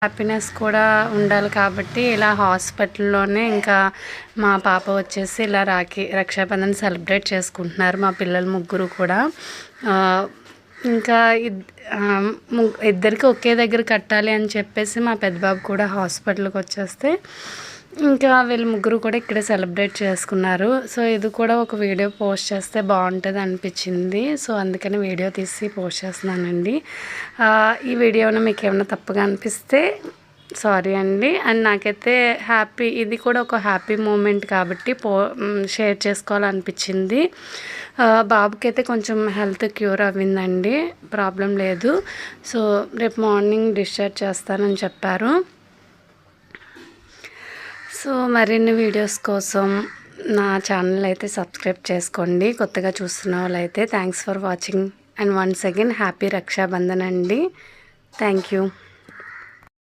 Happiness కూడా ఉండాలి కాబట్టి ఇలా హాస్పిటల్లోనే ఇంకా మా పాప వచ్చేసి ఇలా రక్షాబంధన్ సెలబ్రేట్ చేసుకుంటున్నారు మా పిల్లలు ముగ్గురు కూడా. ఇంకా ఇద్దరికి ఒకే దగ్గర కట్టాలి అని చెప్పేసి మా పెద్ద బాబు కూడా హాస్పిటల్కి వచ్చేస్తే ఇంకా వీళ్ళు ముగ్గురు కూడా ఇక్కడే సెలబ్రేట్ చేసుకున్నారు. సో ఇది కూడా ఒక వీడియో పోస్ట్ చేస్తే బాగుంటుంది అనిపించింది. సో అందుకని వీడియో తీసి పోస్ట్ చేస్తున్నానండి. ఈ వీడియోలో మీకు ఏమైనా తప్పుగా అనిపిస్తే సారీ అండి. అండ్ నాకైతే ఇది కూడా ఒక హ్యాపీ మూమెంట్ కాబట్టి షేర్ చేసుకోవాలనిపించింది. బాబుకి అయితే కొంచెం హెల్త్ క్యూర్ అవ్విందండి, ప్రాబ్లం లేదు. సో రేపు మార్నింగ్ డిశ్చార్జ్ చేస్తానని చెప్పారు. సో మరిన్ని వీడియోస్ కోసం నా ఛానల్ అయితే సబ్స్క్రైబ్ చేసుకోండి. కొత్తగా చూస్తున్న వాళ్ళైతే thanks for watching and once again happy Rakshabandhan అండి. Thank you.